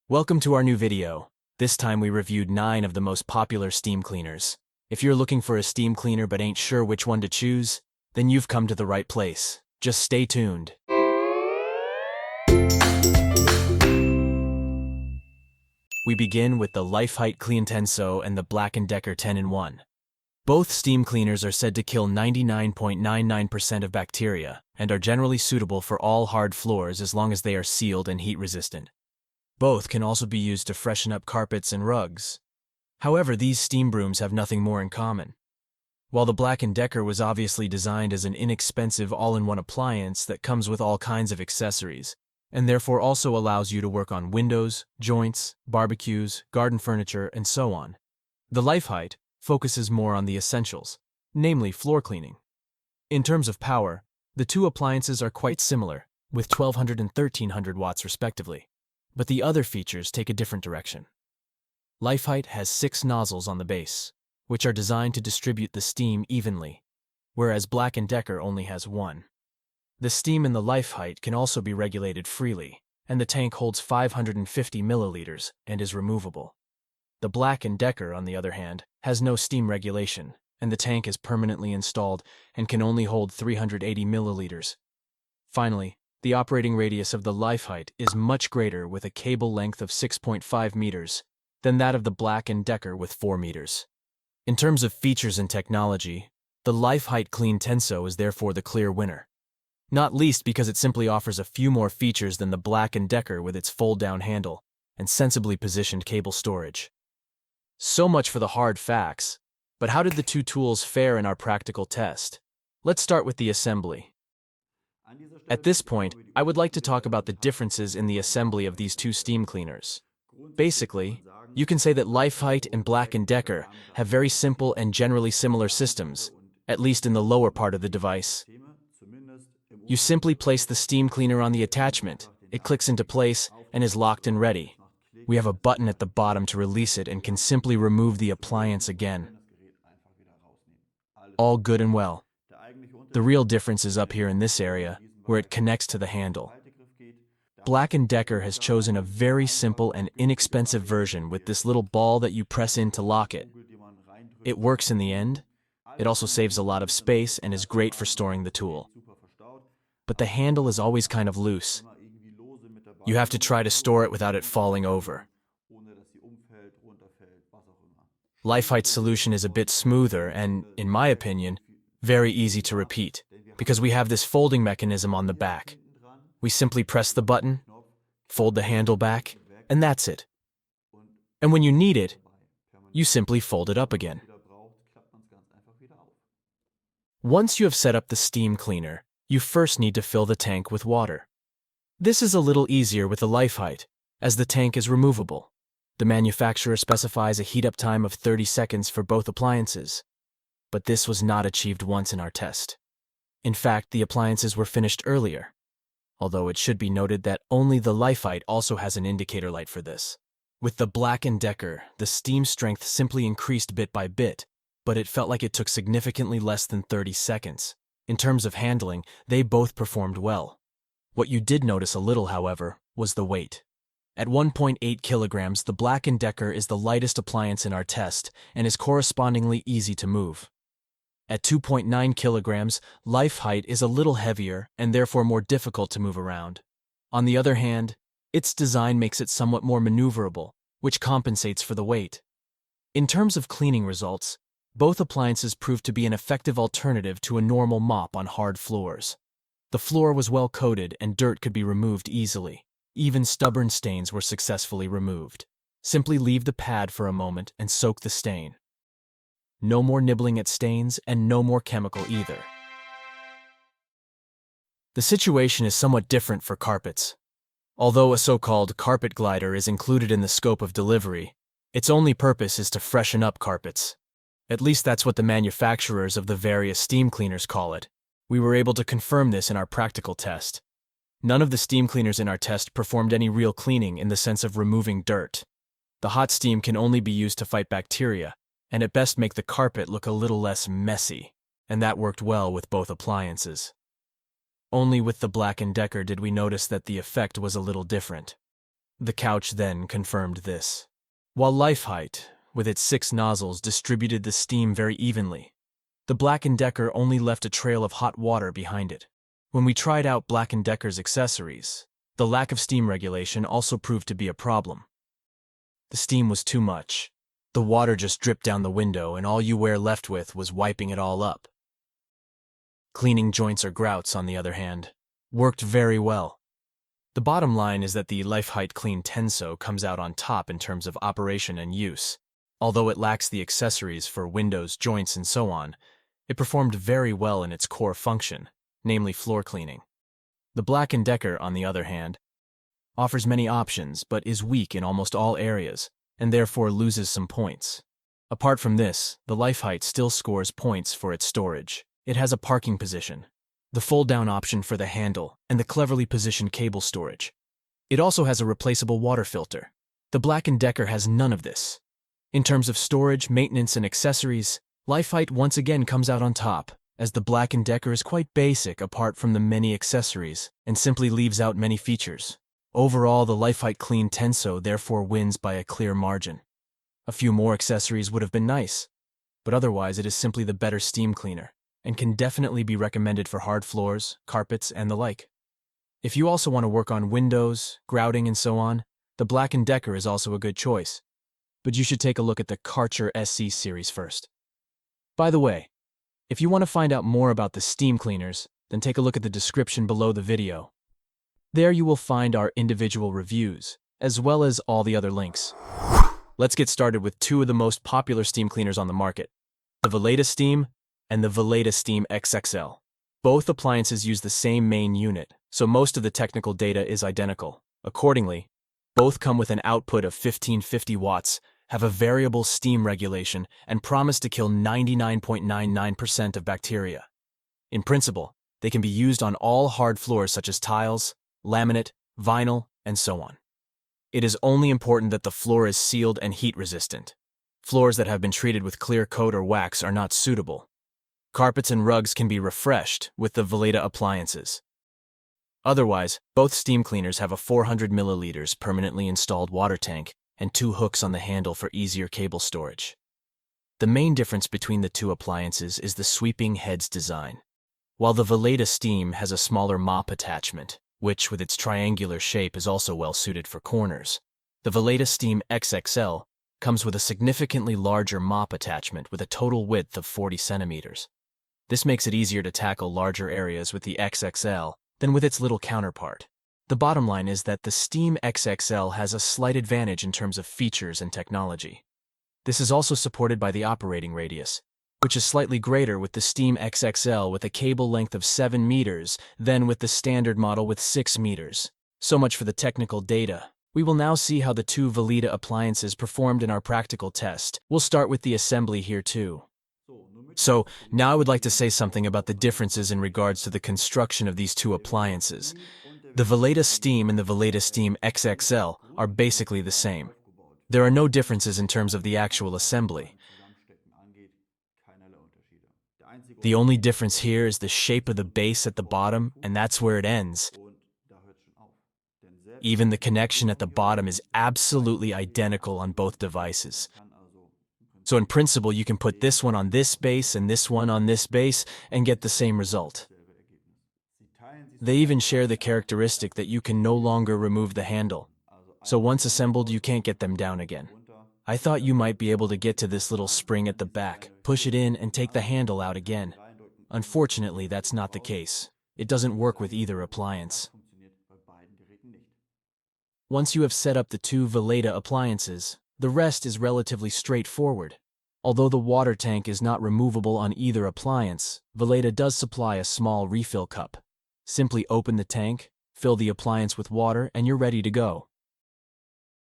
Welcome to our new video. This time we reviewed 9 of the most popular steam cleaners. If you're looking for a steam cleaner but ain't sure which one to choose, then you've come to the right place. Just stay tuned. We begin with the Leifheit CleanTenso and the Black & Decker 10-in-1. Both steam cleaners are said to kill 99.99% of bacteria and are generally suitable for all hard floors as long as they are sealed and heat-resistant. Both can also be used to freshen up carpets and rugs. However, these steam brooms have nothing more in common. While the Black & Decker was obviously designed as an inexpensive all-in-one appliance that comes with all kinds of accessories, and therefore also allows you to work on windows, joints, barbecues, garden furniture, and so on, the Leifheit focuses more on the essentials, namely floor cleaning. In terms of power, the two appliances are quite similar, with 1200 and 1300 watts respectively, but the other features take a different direction. Leifheit has 6 nozzles on the base, which are designed to distribute the steam evenly, whereas Black & Decker only has 1. The steam in the Leifheit can also be regulated freely, and the tank holds 550 milliliters and is removable. The Black & Decker, on the other hand, has no steam regulation, and the tank is permanently installed and can only hold 380 milliliters. Finally, the operating radius of the Leifheit is much greater with a cable length of 6.5 meters than that of the Black & Decker with 4 meters. In terms of features and technology, the Leifheit CleanTenso is therefore the clear winner, not least because it simply offers a few more features than the Black & Decker with its fold-down handle and sensibly positioned cable storage. So much for the hard facts, but how did the two tools fare in our practical test? Let's start with the assembly. At this point, I would like to talk about the differences in the assembly of these two steam cleaners. Basically, you can say that Leifheit and Black & Decker have very simple and generally similar systems, at least in the lower part of the device. You simply place the steam cleaner on the attachment, it clicks into place, and is locked and ready. We have a button at the bottom to release it and can simply remove the appliance again. All good and well. The real difference is up here in this area, where it connects to the handle. Black & Decker has chosen a very simple and inexpensive version with this little ball that you press in to lock it. It works in the end. It also saves a lot of space and is great for storing the tool. But the handle is always kind of loose. You have to try to store it without it falling over. Leifheit's solution is a bit smoother and, in my opinion, very easy to repeat, because we have this folding mechanism on the back. We simply press the button, fold the handle back, and that's it. And when you need it, you simply fold it up again. Once you have set up the steam cleaner, you first need to fill the tank with water. This is a little easier with the Leifheit, as the tank is removable. The manufacturer specifies a heat-up time of 30 seconds for both appliances, but this was not achieved once in our test. In fact, the appliances were finished earlier, although it should be noted that only the Leifheit also has an indicator light for this. With the Black & Decker, the steam strength simply increased bit by bit, but it felt like it took significantly less than 30 seconds. In terms of handling, they both performed well. What you did notice a little, however, was the weight. At 1.8 kilograms, the Black & Decker is the lightest appliance in our test and is correspondingly easy to move. At 2.9 kilograms, Leifheit is a little heavier and therefore more difficult to move around. On the other hand, its design makes it somewhat more maneuverable, which compensates for the weight. In terms of cleaning results, both appliances proved to be an effective alternative to a normal mop on hard floors. The floor was well coated and dirt could be removed easily. Even stubborn stains were successfully removed. Simply leave the pad for a moment and soak the stain. No more nibbling at stains and no more chemical either. The situation is somewhat different for carpets. Although a so-called carpet glider is included in the scope of delivery, its only purpose is to freshen up carpets. At least that's what the manufacturers of the various steam cleaners call it. We were able to confirm this in our practical test. None of the steam cleaners in our test performed any real cleaning in the sense of removing dirt. The hot steam can only be used to fight bacteria, and at best make the carpet look a little less messy, and that worked well with both appliances. Only with the Black & Decker did we notice that the effect was a little different. The couch then confirmed this. While Leifheit, with its 6 nozzles, distributed the steam very evenly, the Black & Decker only left a trail of hot water behind it. When we tried out Black & Decker's accessories, the lack of steam regulation also proved to be a problem. The steam was too much. The water just dripped down the window, and all you were left with was wiping it all up. Cleaning joints or grouts, on the other hand, worked very well. The bottom line is that the Leifheit CleanTenso comes out on top in terms of operation and use. Although it lacks the accessories for windows, joints, and so on, it performed very well in its core function, namely floor cleaning. The Black & Decker, on the other hand, offers many options but is weak in almost all areas, and therefore loses some points. Apart from this, the Leifheit still scores points for its storage. It has a parking position, the fold-down option for the handle, and the cleverly positioned cable storage. It also has a replaceable water filter. The Black & Decker has none of this. In terms of storage, maintenance, and accessories, Leifheit once again comes out on top, as the Black & Decker is quite basic apart from the many accessories, and simply leaves out many features. Overall, the Leifheit CleanTenso therefore wins by a clear margin. A few more accessories would have been nice, but otherwise it is simply the better steam cleaner, and can definitely be recommended for hard floors, carpets, and the like. If you also want to work on windows, grouting, and so on, the Black & Decker is also a good choice, but you should take a look at the Karcher SC series first. By the way, if you want to find out more about the steam cleaners, then take a look at the description below the video. There you will find our individual reviews, as well as all the other links. Let's get started with 2 of the most popular steam cleaners on the market, the Vileda Steam and the Vileda Steam XXL. Both appliances use the same main unit, so most of the technical data is identical. Accordingly, both come with an output of 1550 watts, have a variable steam regulation, and promise to kill 99.99% of bacteria. In principle, they can be used on all hard floors such as tiles, laminate, vinyl, and so on. It is only important that the floor is sealed and heat-resistant. Floors that have been treated with clear coat or wax are not suitable. Carpets and rugs can be refreshed with the Vileda appliances. Otherwise, both steam cleaners have a 400 milliliters permanently installed water tank and 2 hooks on the handle for easier cable storage. The main difference between the 2 appliances is the sweeping head's design. While the Vileda Steam has a smaller mop attachment, which with its triangular shape is also well suited for corners, the Vileda Steam XXL comes with a significantly larger mop attachment with a total width of 40 centimeters. This makes it easier to tackle larger areas with the XXL than with its little counterpart. The bottom line is that the Steam XXL has a slight advantage in terms of features and technology. This is also supported by the operating radius, which is slightly greater with the Steam XXL with a cable length of 7 meters than with the standard model with 6 meters. So much for the technical data. We will now see how the 2 Vileda appliances performed in our practical test. We'll start with the assembly here too. So, now I would like to say something about the differences in regards to the construction of these 2 appliances. The Vileda Steam and the Vileda Steam XXL are basically the same. There are no differences in terms of the actual assembly. The only difference here is the shape of the base at the bottom, and that's where it ends. Even the connection at the bottom is absolutely identical on both devices. So in principle, you can put this one on this base and this one on this base and get the same result. They even share the characteristic that you can no longer remove the handle. So once assembled, you can't get them down again. I thought you might be able to get to this little spring at the back, push it in, and take the handle out again. Unfortunately, that's not the case. It doesn't work with either appliance. Once you have set up the 2 Vileda appliances, the rest is relatively straightforward. Although the water tank is not removable on either appliance, Vileda does supply a small refill cup. Simply open the tank, fill the appliance with water, and you're ready to go.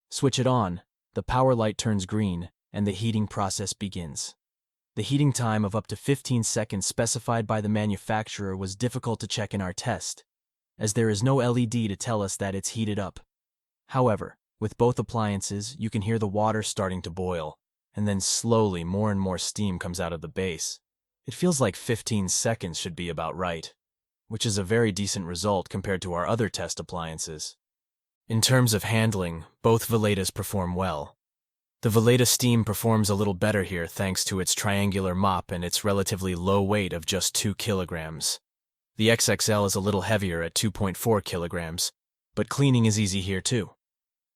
Switch it on, the power light turns green, and the heating process begins. The heating time of up to 15 seconds specified by the manufacturer was difficult to check in our test, as there is no LED to tell us that it's heated up. However, with both appliances, you can hear the water starting to boil, and then slowly more and more steam comes out of the base. It feels like 15 seconds should be about right, which is a very decent result compared to our other test appliances. In terms of handling, both Viledas perform well. The Vileda Steam performs a little better here thanks to its triangular mop and its relatively low weight of just 2 kilograms. The XXL is a little heavier at 2.4 kilograms, but cleaning is easy here too.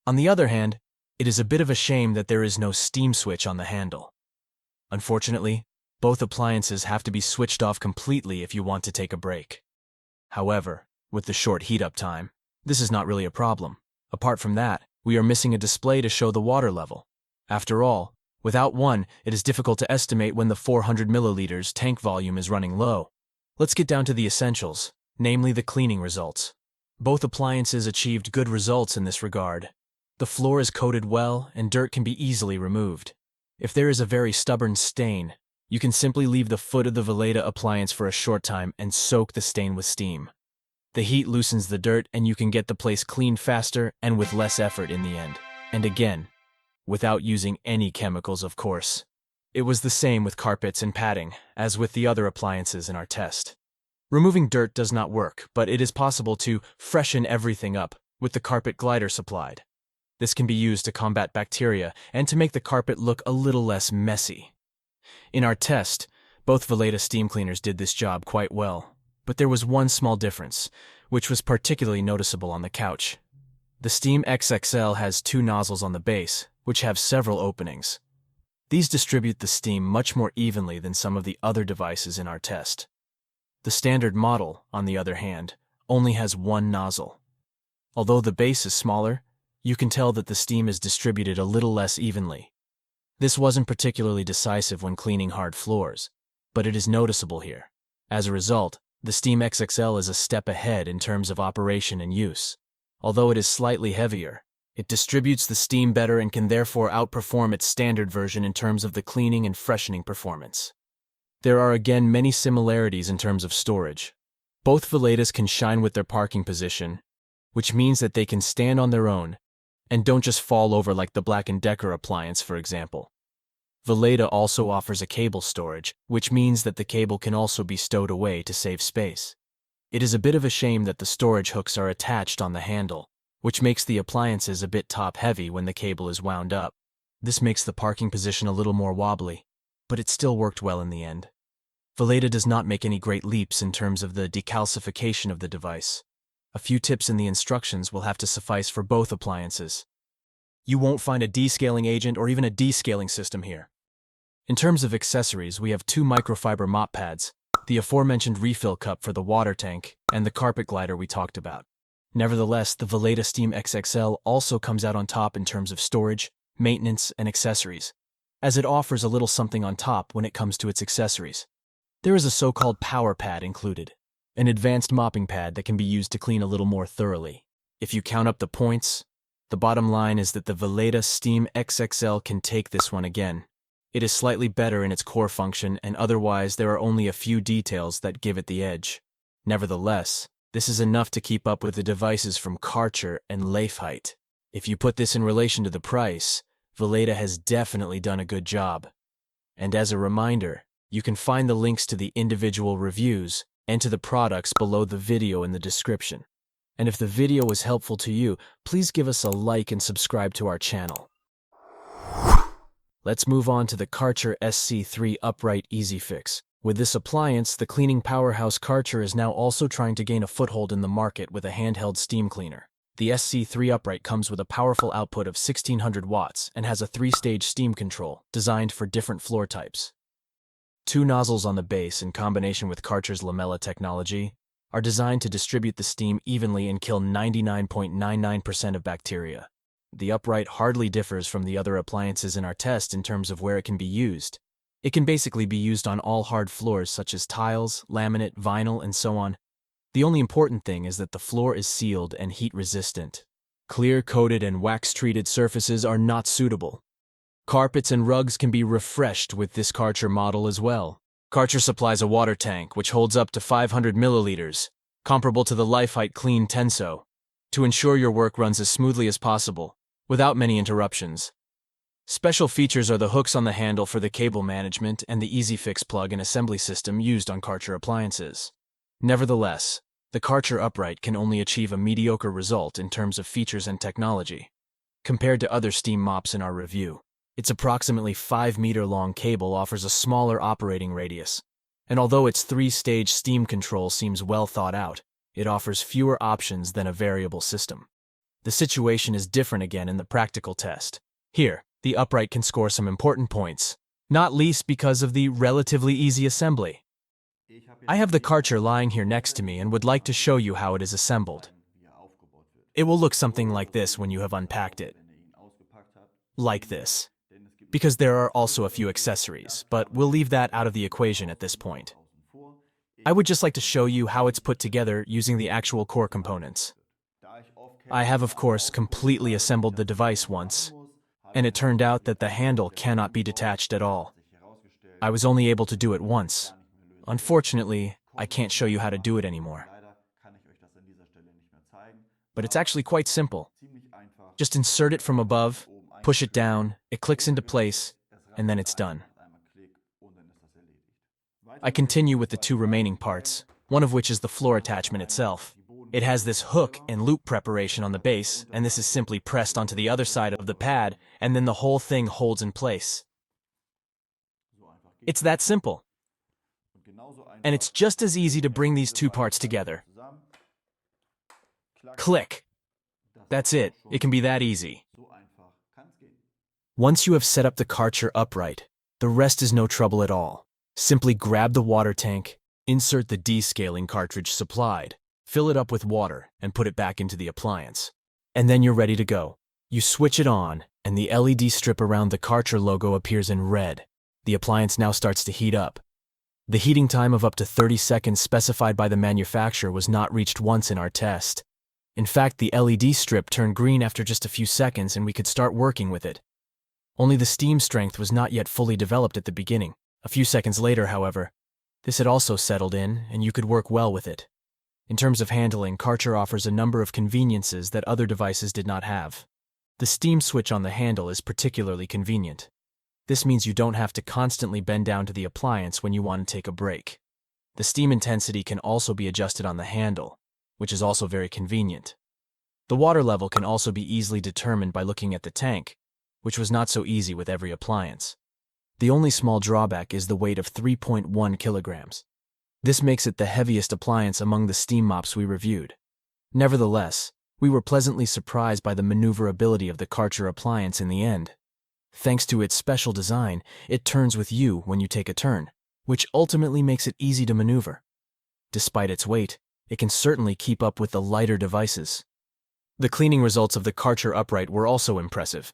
On the other hand, it is a bit of a shame that there is no steam switch on the handle. Unfortunately, both appliances have to be switched off completely if you want to take a break. However, with the short heat-up time, this is not really a problem. Apart from that, we are missing a display to show the water level. After all, without one, it is difficult to estimate when the 400 milliliters tank volume is running low. Let's get down to the essentials, namely the cleaning results. Both appliances achieved good results in this regard. The floor is coated well and dirt can be easily removed. If there is a very stubborn stain, you can simply leave the foot of the Vileda appliance for a short time and soak the stain with steam. The heat loosens the dirt and you can get the place cleaned faster and with less effort in the end. And again, without using any chemicals, of course. It was the same with carpets and padding, as with the other appliances in our test. Removing dirt does not work, but it is possible to freshen everything up with the carpet glider supplied. This can be used to combat bacteria and to make the carpet look a little less messy. In our test, both Vileda steam cleaners did this job quite well, but there was one small difference, which was particularly noticeable on the couch. The Steam XXL has 2 nozzles on the base, which have several openings. These distribute the steam much more evenly than some of the other devices in our test. The standard model, on the other hand, only has 1 nozzle. Although the base is smaller, you can tell that the steam is distributed a little less evenly. This wasn't particularly decisive when cleaning hard floors, but it is noticeable here. As a result, the Steam XXL is a step ahead in terms of operation and use. Although it is slightly heavier, it distributes the steam better and can therefore outperform its standard version in terms of the cleaning and freshening performance. There are again many similarities in terms of storage. Both Viledas can shine with their parking position, which means that they can stand on their own and don't just fall over like the Black & Decker appliance, for example. Vileda also offers a cable storage, which means that the cable can also be stowed away to save space. It is a bit of a shame that the storage hooks are attached on the handle, which makes the appliances a bit top-heavy when the cable is wound up. This makes the parking position a little more wobbly, but it still worked well in the end. Vileda does not make any great leaps in terms of the decalcification of the device. A few tips in the instructions will have to suffice for both appliances. You won't find a descaling agent or even a descaling system here. In terms of accessories, we have 2 microfiber mop pads, the aforementioned refill cup for the water tank, and the carpet glider we talked about. Nevertheless, the Vileda Steam XXL also comes out on top in terms of storage, maintenance, and accessories, as it offers a little something on top when it comes to its accessories. There is a so-called power pad included, an advanced mopping pad that can be used to clean a little more thoroughly. If you count up the points, the bottom line is that the Vileda Steam XXL can take this one again. It is slightly better in its core function, and otherwise there are only a few details that give it the edge. Nevertheless, this is enough to keep up with the devices from Karcher and Leifheit. If you put this in relation to the price, Vileda has definitely done a good job. And as a reminder, you can find the links to the individual reviews and to the products below the video in the description. And if the video was helpful to you, please give us a like and subscribe to our channel. Let's move on to the Karcher SC3 Upright Easyfix. With this appliance, the cleaning powerhouse Karcher is now also trying to gain a foothold in the market with a handheld steam cleaner. The SC3 Upright comes with a powerful output of 1600 watts and has a 3-stage steam control designed for different floor types. 2 nozzles on the base in combination with Karcher's lamella technology are designed to distribute the steam evenly and kill 99.99% of bacteria. The Upright hardly differs from the other appliances in our test in terms of where it can be used. It can basically be used on all hard floors such as tiles, laminate, vinyl, and so on. The only important thing is that the floor is sealed and heat-resistant. Clear-coated and wax-treated surfaces are not suitable. Carpets and rugs can be refreshed with this Karcher model as well. Karcher supplies a water tank which holds up to 500 milliliters, comparable to the Leifheit CleanTenso, to ensure your work runs as smoothly as possible, without many interruptions. Special features are the hooks on the handle for the cable management and the Easyfix plug and assembly system used on Karcher appliances. Nevertheless, the Karcher upright can only achieve a mediocre result in terms of features and technology. Compared to other steam mops in our review, its approximately 5-meter-long cable offers a smaller operating radius, and although its 3-stage steam control seems well thought out, it offers fewer options than a variable system. The situation is different again in the practical test. Here, the upright can score some important points, not least because of the relatively easy assembly. I have the Karcher lying here next to me and would like to show you how it is assembled. It will look something like this when you have unpacked it. Like this. Because there are also a few accessories, but we'll leave that out of the equation at this point. I would just like to show you how it's put together using the actual core components. I have, of course, completely assembled the device once, and it turned out that the handle cannot be detached at all. I was only able to do it once. Unfortunately, I can't show you how to do it anymore. But it's actually quite simple. Just insert it from above, push it down, it clicks into place, and then it's done. I continue with the 2 remaining parts, one of which is the floor attachment itself. It has this hook and loop preparation on the base, and this is simply pressed onto the other side of the pad, and then the whole thing holds in place. It's that simple. And it's just as easy to bring these 2 parts together. Click. That's it. It can be that easy. Once you have set up the Karcher upright, the rest is no trouble at all. Simply grab the water tank, insert the descaling cartridge supplied, fill it up with water, and put it back into the appliance. And then you're ready to go. You switch it on, and the LED strip around the Karcher logo appears in red. The appliance now starts to heat up. The heating time of up to 30 seconds specified by the manufacturer was not reached once in our test. In fact, the LED strip turned green after just a few seconds and we could start working with it. Only the steam strength was not yet fully developed at the beginning. A few seconds later, however, this had also settled in and you could work well with it. In terms of handling, Karcher offers a number of conveniences that other devices did not have. The steam switch on the handle is particularly convenient. This means you don't have to constantly bend down to the appliance when you want to take a break. The steam intensity can also be adjusted on the handle, which is also very convenient. The water level can also be easily determined by looking at the tank, which was not so easy with every appliance. The only small drawback is the weight of 3.1 kilograms. This makes it the heaviest appliance among the steam mops we reviewed. Nevertheless, we were pleasantly surprised by the maneuverability of the Karcher appliance in the end. Thanks to its special design, it turns with you when you take a turn, which ultimately makes it easy to maneuver. Despite its weight, it can certainly keep up with the lighter devices. The cleaning results of the Karcher upright were also impressive.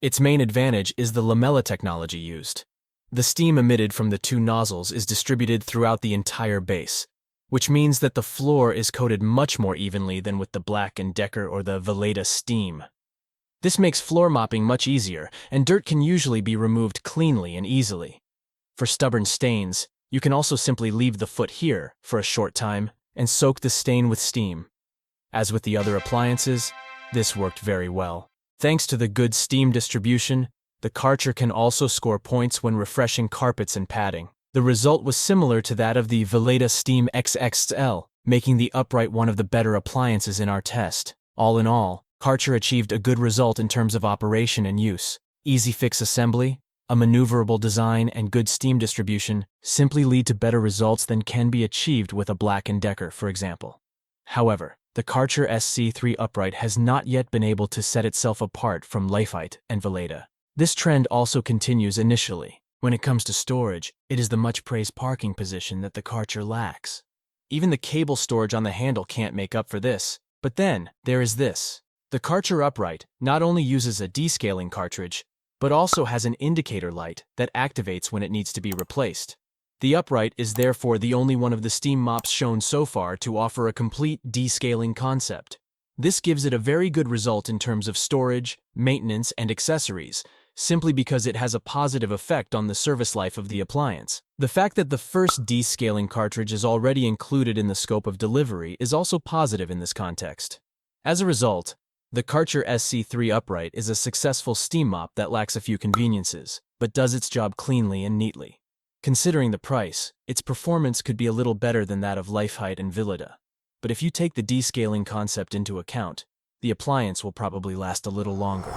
Its main advantage is the lamella technology used. The steam emitted from the 2 nozzles is distributed throughout the entire base, which means that the floor is coated much more evenly than with the Black & Decker or the Vileda steam. This makes floor mopping much easier, and dirt can usually be removed cleanly and easily. For stubborn stains, you can also simply leave the foot here for a short time and soak the stain with steam. As with the other appliances, this worked very well. Thanks to the good steam distribution, the Karcher can also score points when refreshing carpets and padding. The result was similar to that of the Vileda Steam XXL, making the upright one of the better appliances in our test. All in all, Karcher achieved a good result in terms of operation and use. Easy-fix assembly, a maneuverable design, and good steam distribution simply lead to better results than can be achieved with a Black & Decker, for example. However, the Karcher SC3 upright has not yet been able to set itself apart from Leifheit and Vileda. This trend also continues initially. When it comes to storage, it is the much-praised parking position that the Karcher lacks. Even the cable storage on the handle can't make up for this. But then, there is this. The Karcher upright not only uses a descaling cartridge, but also has an indicator light that activates when it needs to be replaced. The upright is therefore the only one of the steam mops shown so far to offer a complete descaling concept. This gives it a very good result in terms of storage, maintenance, and accessories, simply because it has a positive effect on the service life of the appliance. The fact that the first descaling cartridge is already included in the scope of delivery is also positive in this context. As a result, the Karcher SC3 upright is a successful steam mop that lacks a few conveniences, but does its job cleanly and neatly. Considering the price, its performance could be a little better than that of Leifheit and Vileda. but if you take the descaling concept into account, the appliance will probably last a little longer.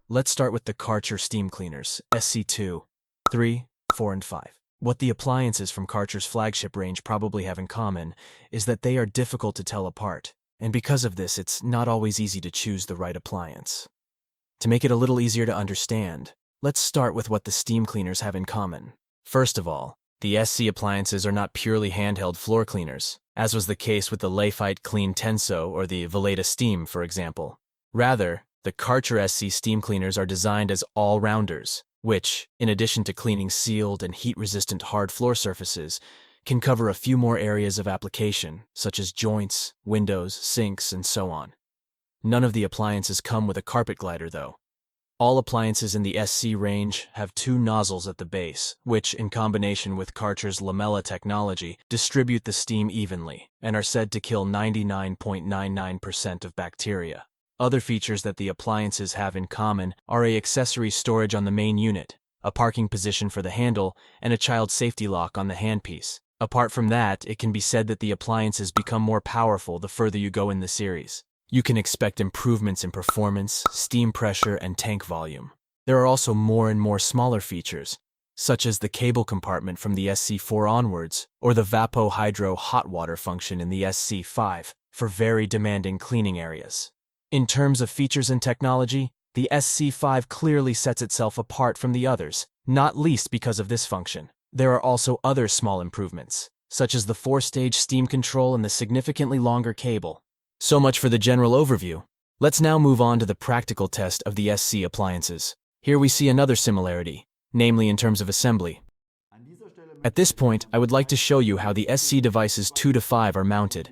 Let's start with the Karcher steam cleaners, SC2, 3, 4, and 5. What the appliances from Karcher's flagship range probably have in common is that they are difficult to tell apart, and because of this, it's not always easy to choose the right appliance. To make it a little easier to understand, let's start with what the steam cleaners have in common. First of all, the SC appliances are not purely handheld floor cleaners, as was the case with the Leifheit CleanTenso or the Vileda Steam, for example. Rather, the Karcher SC steam cleaners are designed as all-rounders, which, in addition to cleaning sealed and heat-resistant hard floor surfaces, can cover a few more areas of application, such as joints, windows, sinks, and so on. None of the appliances come with a carpet glider, though. All appliances in the SC range have two nozzles at the base, which, in combination with Karcher's lamella technology, distribute the steam evenly and are said to kill 99.99% of bacteria. Other features that the appliances have in common are a accessory storage on the main unit, a parking position for the handle, and a child safety lock on the handpiece. Apart from that, it can be said that the appliances become more powerful the further you go in the series. You can expect improvements in performance, steam pressure, and tank volume. There are also more and more smaller features, such as the cable compartment from the SC4 onwards, or the Vapo Hydro hot water function in the SC5 for very demanding cleaning areas. In terms of features and technology, the SC5 clearly sets itself apart from the others, not least because of this function. There are also other small improvements, such as the 4-stage steam control and the significantly longer cable. So much for the general overview. Let's now move on to the practical test of the SC appliances. Here we see another similarity, namely in terms of assembly. At this point, I would like to show you how the SC devices 2 to 5 are mounted.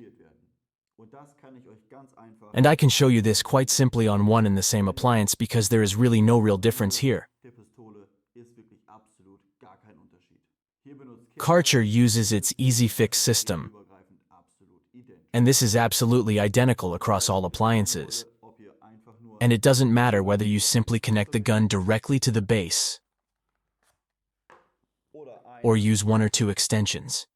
And I can show you this quite simply on one and the same appliance because there is really no real difference here. Karcher uses its Easyfix system, and this is absolutely identical across all appliances. And it doesn't matter whether you simply connect the gun directly to the base or use one or two extensions.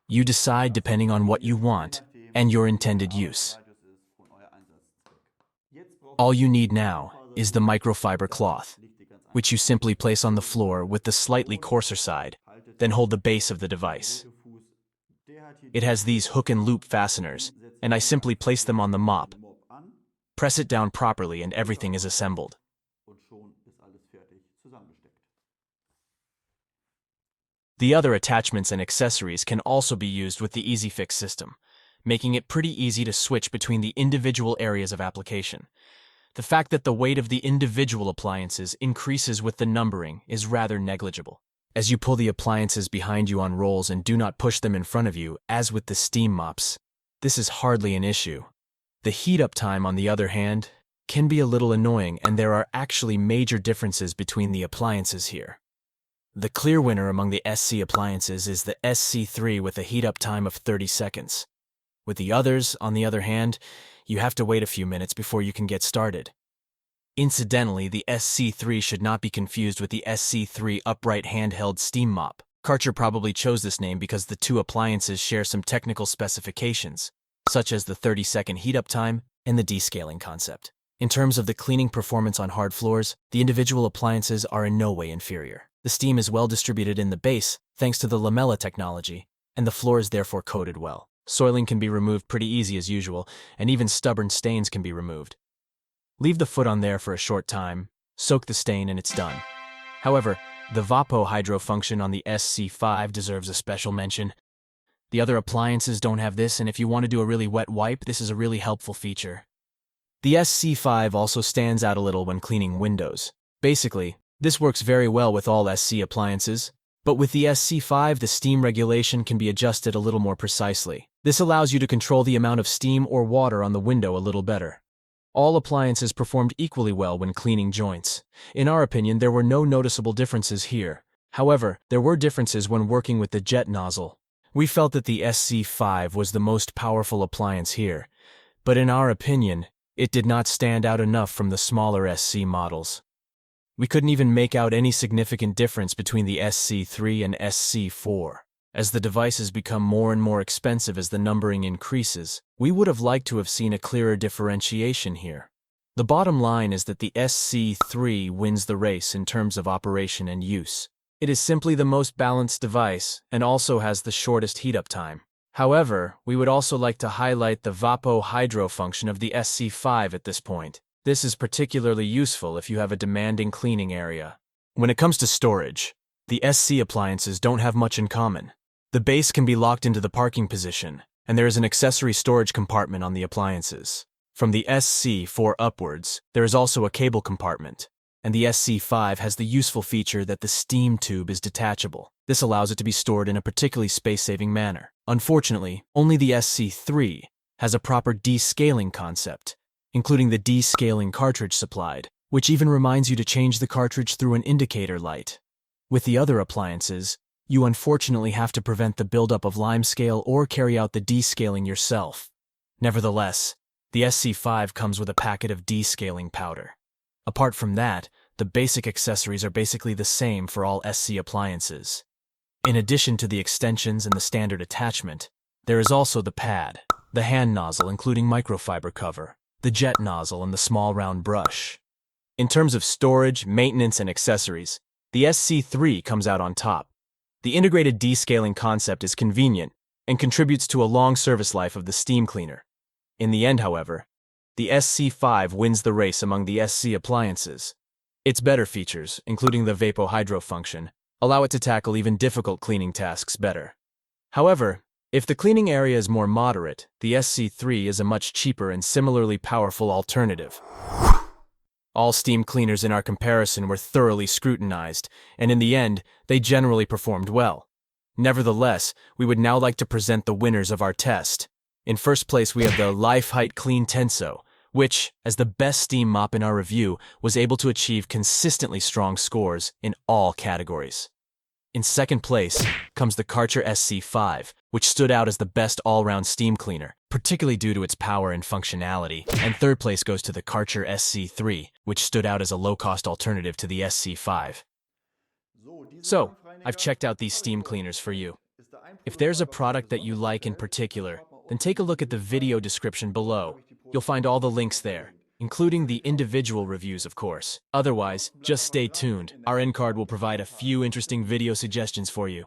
You decide depending on what you want and your intended use. All you need now is the microfiber cloth, which you simply place on the floor with the slightly coarser side, then hold the base of the device. It has these hook and loop fasteners, and I simply place them on the mop, press it down properly, and everything is assembled. The other attachments and accessories can also be used with the Easyfix system, making it pretty easy to switch between the individual areas of application. The fact that the weight of the individual appliances increases with the numbering is rather negligible, as you pull the appliances behind you on rolls and do not push them in front of you, as with the steam mops. This is hardly an issue. The heat-up time, on the other hand, can be a little annoying, and there are actually major differences between the appliances here. The clear winner among the SC appliances is the SC3 with a heat-up time of 30 seconds. With the others, on the other hand, you have to wait a few minutes before you can get started. Incidentally, the SC3 should not be confused with the SC3 upright handheld steam mop. Karcher probably chose this name because the two appliances share some technical specifications, such as the 30-second heat-up time and the descaling concept. In terms of the cleaning performance on hard floors, the individual appliances are in no way inferior. The steam is well distributed in the base, thanks to the lamella technology, and the floor is therefore coated well. Soiling can be removed pretty easy as usual, and even stubborn stains can be removed. Leave the foot on there for a short time, soak the stain, and it's done. However, the Vapo Hydro function on the SC5 deserves a special mention. The other appliances don't have this, and if you want to do a really wet wipe, this is a really helpful feature. The SC5 also stands out a little when cleaning windows. Basically, this works very well with all SC appliances, but with the SC5, the steam regulation can be adjusted a little more precisely. This allows you to control the amount of steam or water on the window a little better. All appliances performed equally well when cleaning joints. In our opinion, there were no noticeable differences here. However, there were differences when working with the jet nozzle. We felt that the SC5 was the most powerful appliance here, but in our opinion, it did not stand out enough from the smaller SC models. We couldn't even make out any significant difference between the SC3 and SC4. As the devices become more and more expensive as the numbering increases, we would have liked to have seen a clearer differentiation here. The bottom line is that the SC3 wins the race in terms of operation and use. It is simply the most balanced device and also has the shortest heat-up time. However, we would also like to highlight the Vapo Hydro function of the SC5 at this point. This is particularly useful if you have a demanding cleaning area. When it comes to storage, the SC appliances don't have much in common. The base can be locked into the parking position, and there is an accessory storage compartment on the appliances. From the SC4 upwards, there is also a cable compartment, and the SC5 has the useful feature that the steam tube is detachable. This allows it to be stored in a particularly space-saving manner. Unfortunately, only the SC3 has a proper descaling concept, including the descaling cartridge supplied, which even reminds you to change the cartridge through an indicator light. With the other appliances, you unfortunately have to prevent the buildup of limescale or carry out the descaling yourself. Nevertheless, the SC5 comes with a packet of descaling powder. Apart from that, the basic accessories are basically the same for all SC appliances. In addition to the extensions and the standard attachment, there is also the pad, the hand nozzle including microfiber cover, the jet nozzle and the small round brush. In terms of storage, maintenance, and accessories, the SC3 comes out on top. The integrated descaling concept is convenient and contributes to a long service life of the steam cleaner. In the end, however, the SC5 wins the race among the SC appliances. Its better features, including the Vapo Hydro function, allow it to tackle even difficult cleaning tasks better. However, if the cleaning area is more moderate, the SC3 is a much cheaper and similarly powerful alternative. All steam cleaners in our comparison were thoroughly scrutinized, and in the end, they generally performed well. Nevertheless, we would now like to present the winners of our test. In first place, we have the Leifheit CleanTenso, which, as the best steam mop in our review, was able to achieve consistently strong scores in all categories. In second place comes the Karcher SC5, which stood out as the best all-round steam cleaner, particularly due to its power and functionality. And third place goes to the Karcher SC3, which stood out as a low-cost alternative to the SC5. So, I've checked out these steam cleaners for you. If there's a product that you like in particular, then take a look at the video description below. You'll find all the links there, including the individual reviews, of course. Otherwise, just stay tuned. Our Endcard will provide a few interesting video suggestions for you.